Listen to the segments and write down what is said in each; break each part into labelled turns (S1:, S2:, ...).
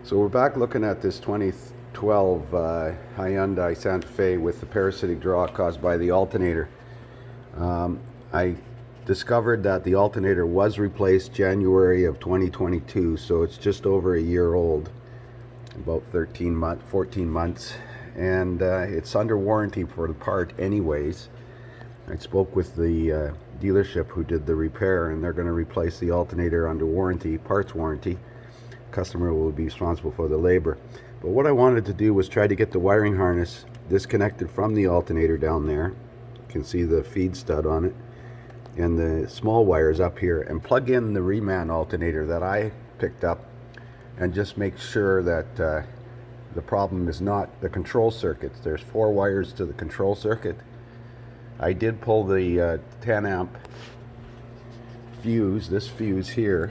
S1: So we're back looking at this 2012 Hyundai Santa Fe with the parasitic draw caused by the alternator. I discovered that the alternator was replaced January of 2022, so it's just over a year old, about 14 months, and it's under warranty for the part anyways. I spoke with the dealership who did the repair, and they're going to replace the alternator under warranty, parts warranty. Customer will be responsible for the labor. But what I wanted to do was try to get the wiring harness disconnected from the alternator down there. You can see the feed stud on it and the small wires up here, and plug in the reman alternator that I picked up, and just make sure that the problem is not the control circuits. There's 4 wires to the control circuit. I did pull the 10 amp fuse, this fuse here,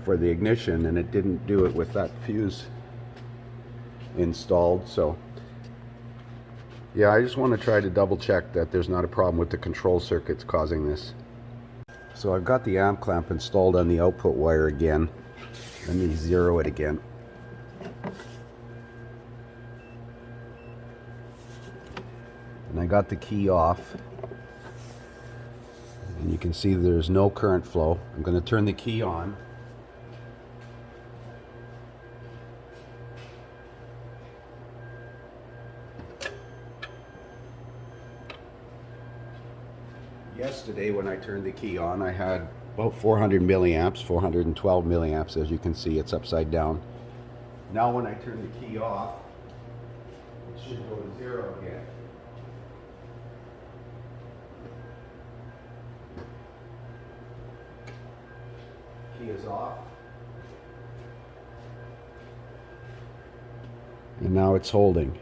S1: for the ignition, and it didn't do it with that fuse installed. So yeah, I just want to try to double check that there's not a problem with the control circuits causing this. So I've got the amp clamp installed on the output wire again. Let me zero it again. And I got the key off, and you can see there's no current flow. I'm going to turn the key on. Yesterday when I turned the key on, I had about 400 milliamps, 412 milliamps. As you can see, it's upside down. Now when I turn the key off, it should go to 0 again. Key is off. And now it's holding.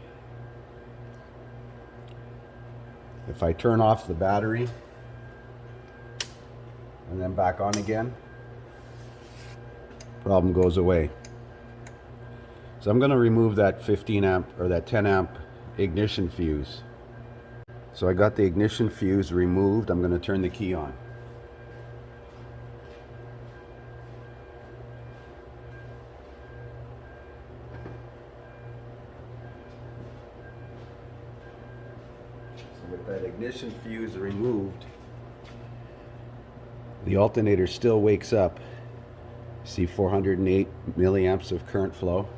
S1: If I turn off the battery and then back on again, problem goes away. So I'm going to remove that 15 amp or that 10 amp ignition fuse. So I got the ignition fuse removed. I'm going to turn the key on. So with that ignition fuse removed, the alternator still wakes up. See 408 milliamps of current flow.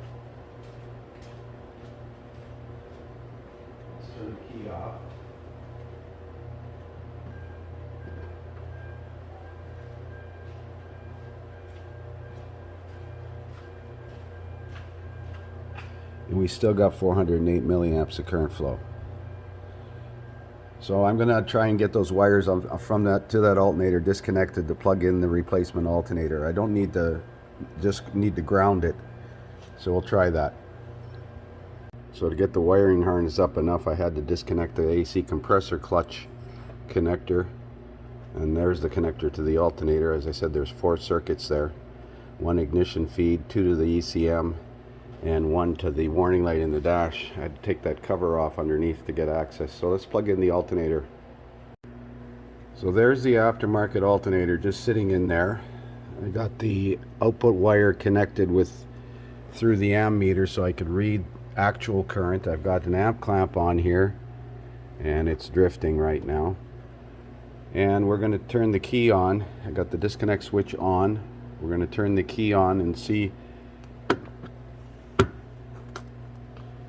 S1: Let's turn the key off. And we still got 408 milliamps of current flow. So I'm going to try and get those wires from that to that alternator disconnected to plug in the replacement alternator. I don't need to, just need to ground it. So we'll try that. So to get the wiring harness up enough, I had to disconnect the AC compressor clutch connector. And there's the connector to the alternator. As I said, there's 4 circuits there. 1 ignition feed, 2 to the ECM, and 1 to the warning light in the dash. I had to take that cover off underneath to get access. So let's plug in the alternator. So there's the aftermarket alternator just sitting in there. I got the output wire connected with through the ammeter so I could read actual current. I've got an amp clamp on here and it's drifting right now. And we're going to turn the key on. I got the disconnect switch on. We're going to turn the key on and see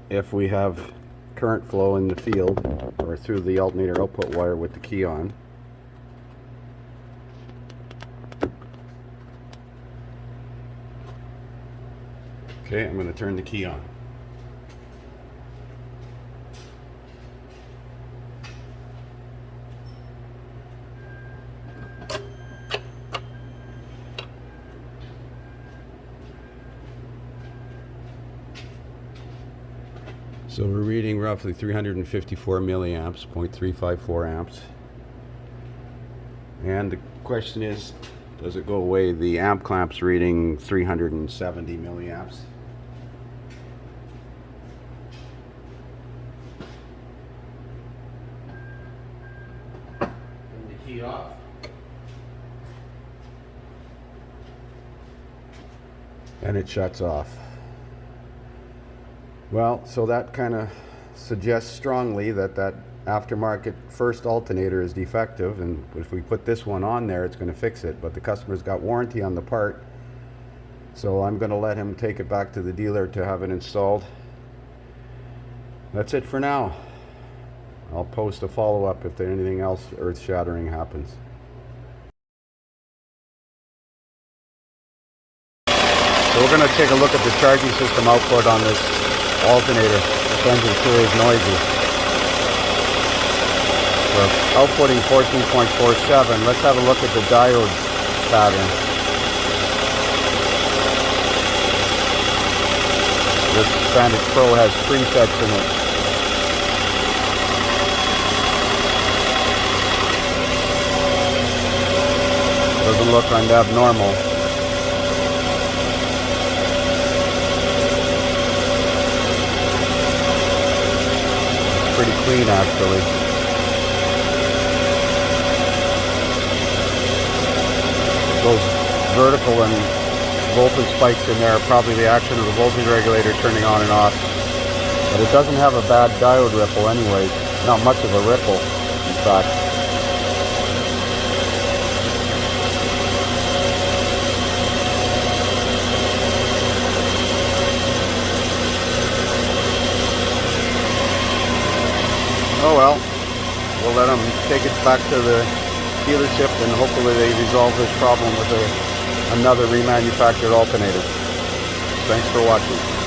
S1: if we have current flow in the field or through the alternator output wire with the key on. Okay, I'm going to turn the key on. So we're reading roughly 354 milliamps, 0.354 amps. And the question is, does it go away? The amp clamp's reading 370 milliamps. Turn the key off. and it shuts off. Well, so that kind of suggests strongly that that aftermarket first alternator is defective, and if we put this one on there, it's going to fix it. But the customer's got warranty on the part, so I'm going to let him take it back to the dealer to have it installed. That's it for now. I'll post a follow-up if anything else earth-shattering happens. So we're going to take a look at the charging system output on this alternator. This engine sure is noisy. We're outputting 14.47. Let's have a look at the diode pattern. This Sandix Pro has presets in it. Doesn't look abnormal. Pretty clean, actually. Those vertical and voltage spikes in there are probably the action of the voltage regulator turning on and off. But it doesn't have a bad diode ripple anyway. Not much of a ripple, in fact. Oh well, we'll let them take it back to the dealership and hopefully they resolve this problem with another remanufactured alternator. Thanks for watching.